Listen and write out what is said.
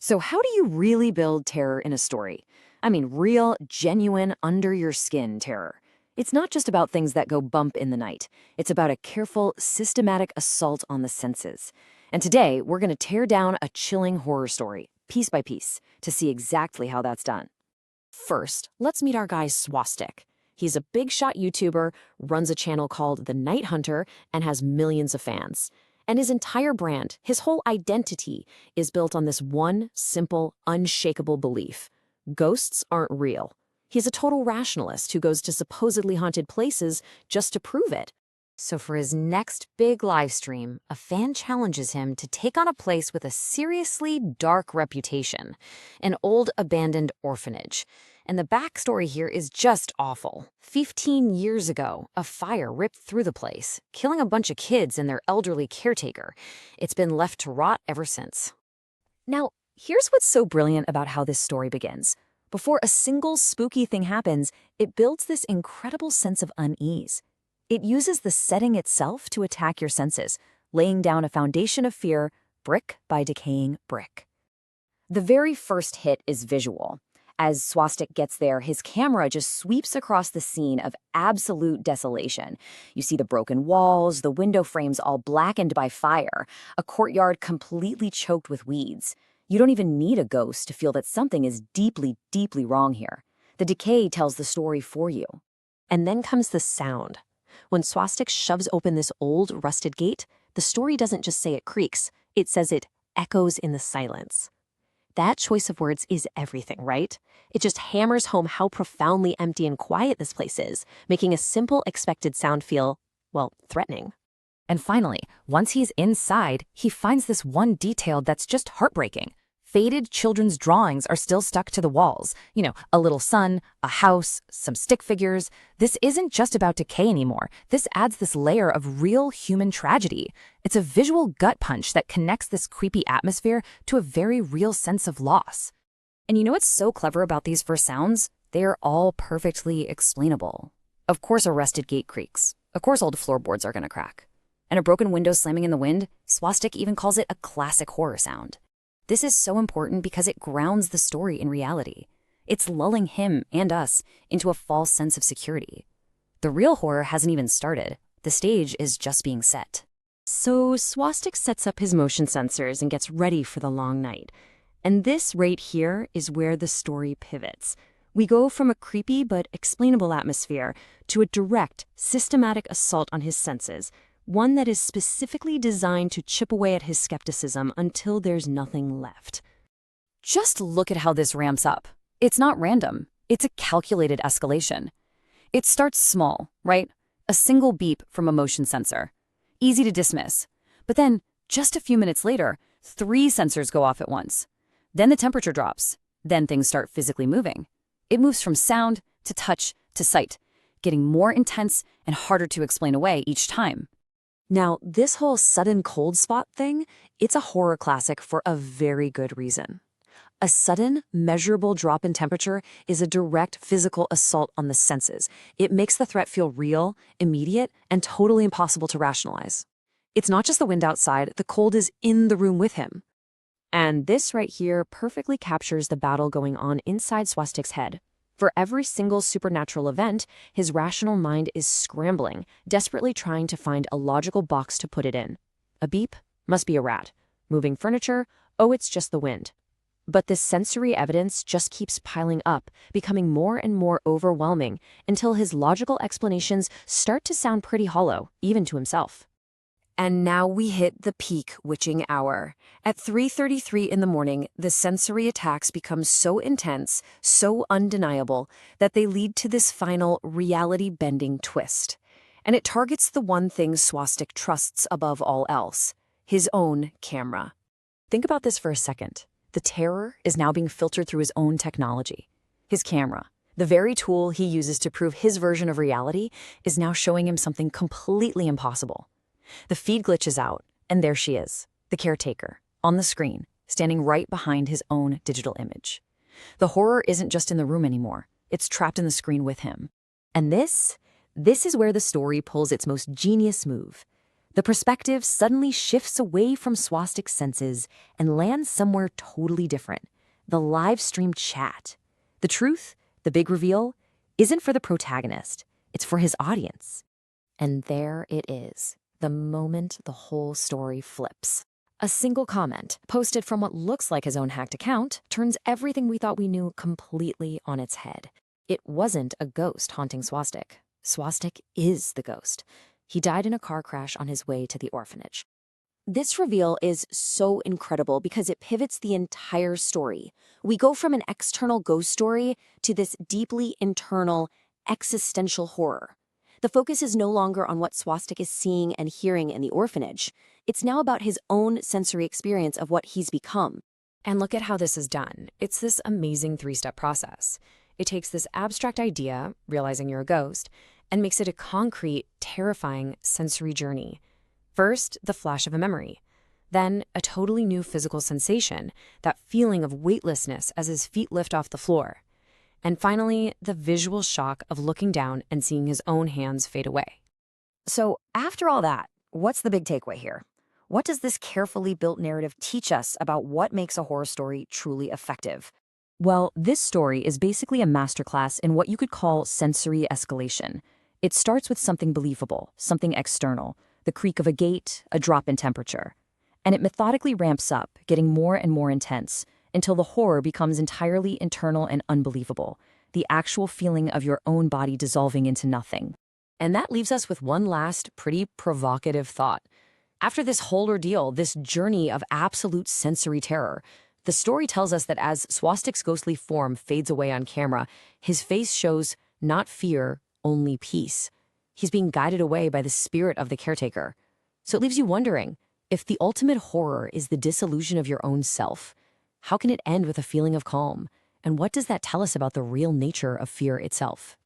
So how do you really build terror in a story? I mean, real, genuine, under-your-skin terror. It's not just about things that go bump in the night. It's about a careful, systematic assault on the senses. And today, we're going to tear down a chilling horror story, piece by piece, to see exactly how that's done. First, let's meet our guy Swastik. He's a big-shot YouTuber, runs a channel called The Night Hunter, and has millions of fans. And his entire brand, his whole identity, is built on this one simple, unshakable belief. Ghosts aren't real. He's a total rationalist who goes to supposedly haunted places just to prove it. So for his next big live stream, a fan challenges him to take on a place with a seriously dark reputation, an old abandoned orphanage. And the backstory here is just awful. 15 years ago, a fire ripped through the place, killing a bunch of kids and their elderly caretaker. It's been left to rot ever since. Now, here's what's so brilliant about how this story begins. Before a single spooky thing happens, it builds this incredible sense of unease. It uses the setting itself to attack your senses, laying down a foundation of fear, brick by decaying brick. The very first hit is visual. As Swastik gets there, his camera just sweeps across the scene of absolute desolation. You see the broken walls, the window frames all blackened by fire, a courtyard completely choked with weeds. You don't even need a ghost to feel that something is deeply, deeply wrong here. The decay tells the story for you. And then comes the sound. When Swastik shoves open this old, rusted gate, the story doesn't just say it creaks, it says it echoes in the silence. That choice of words is everything, right? It just hammers home how profoundly empty and quiet this place is, making a simple, expected sound feel, well, threatening. And finally, once he's inside, he finds this one detail that's just heartbreaking. Faded children's drawings are still stuck to the walls. You know, a little sun, a house, some stick figures. This isn't just about decay anymore. This adds this layer of real human tragedy. It's a visual gut punch that connects this creepy atmosphere to a very real sense of loss. And you know what's so clever about these first sounds? They are all perfectly explainable. Of course a rusted gate creaks. Of course old floorboards are going to crack. And a broken window slamming in the wind, Swastik even calls it a classic horror sound. This is so important because it grounds the story in reality. It's lulling him and us into a false sense of security. The real horror hasn't even started. The stage is just being set. So Swastik sets up his motion sensors and gets ready for the long night. And this right here is where the story pivots. We go from a creepy but explainable atmosphere to a direct, systematic assault on his senses, one that is specifically designed to chip away at his skepticism until there's nothing left. Just look at how this ramps up. It's not random. It's a calculated escalation. It starts small, right? A single beep from a motion sensor. Easy to dismiss. But then, just a few minutes later, 3 sensors go off at once. Then the temperature drops. Then things start physically moving. It moves from sound to touch to sight, getting more intense and harder to explain away each time. Now, this whole sudden cold spot thing, it's a horror classic for a very good reason. A sudden, measurable drop in temperature is a direct physical assault on the senses. It makes the threat feel real, immediate, and totally impossible to rationalize. It's not just the wind outside, the cold is in the room with him. And this right here perfectly captures the battle going on inside Swastik's head. For every single supernatural event, his rational mind is scrambling, desperately trying to find a logical box to put it in. A beep? Must be a rat. Moving furniture? Oh, it's just the wind. But this sensory evidence just keeps piling up, becoming more and more overwhelming, until his logical explanations start to sound pretty hollow, even to himself. And now we hit the peak witching hour. At 3:33 in the morning, the sensory attacks become so intense, so undeniable, that they lead to this final reality-bending twist. And it targets the one thing Swastik trusts above all else, his own camera. Think about this for a second. The terror is now being filtered through his own technology. His camera, the very tool he uses to prove his version of reality, is now showing him something completely impossible. The feed glitches out, and there she is, the caretaker, on the screen, standing right behind his own digital image. The horror isn't just in the room anymore. It's trapped in the screen with him. And this is where the story pulls its most genius move. The perspective suddenly shifts away from swastik's senses and lands somewhere totally different. The live stream chat. The truth, the big reveal, isn't for the protagonist. It's for his audience. And there it is, the moment the whole story flips. A single comment, posted from what looks like his own hacked account, turns everything we thought we knew completely on its head. It wasn't a ghost haunting Swastik. Swastik is the ghost. He died in a car crash on his way to the orphanage. This reveal is so incredible because it pivots the entire story. We go from an external ghost story to this deeply internal, existential horror. The focus is no longer on what Swastik is seeing and hearing in the orphanage. It's now about his own sensory experience of what he's become. And look at how this is done. It's this amazing three-step process. It takes this abstract idea, realizing you're a ghost, and makes it a concrete, terrifying sensory journey. First, the flash of a memory. Then, a totally new physical sensation, that feeling of weightlessness as his feet lift off the floor. And finally, the visual shock of looking down and seeing his own hands fade away. So, after all that, what's the big takeaway here? What does this carefully built narrative teach us about what makes a horror story truly effective? Well, this story is basically a masterclass in what you could call sensory escalation. It starts with something believable, something external, the creak of a gate, a drop in temperature. And it methodically ramps up, getting more and more intense, until the horror becomes entirely internal and unbelievable, the actual feeling of your own body dissolving into nothing. And that leaves us with one last, pretty provocative thought. After this whole ordeal, this journey of absolute sensory terror, the story tells us that as Swastik's ghostly form fades away on camera, his face shows not fear, only peace. He's being guided away by the spirit of the caretaker. So it leaves you wondering, if the ultimate horror is the disillusion of your own self, how can it end with a feeling of calm? And what does that tell us about the real nature of fear itself?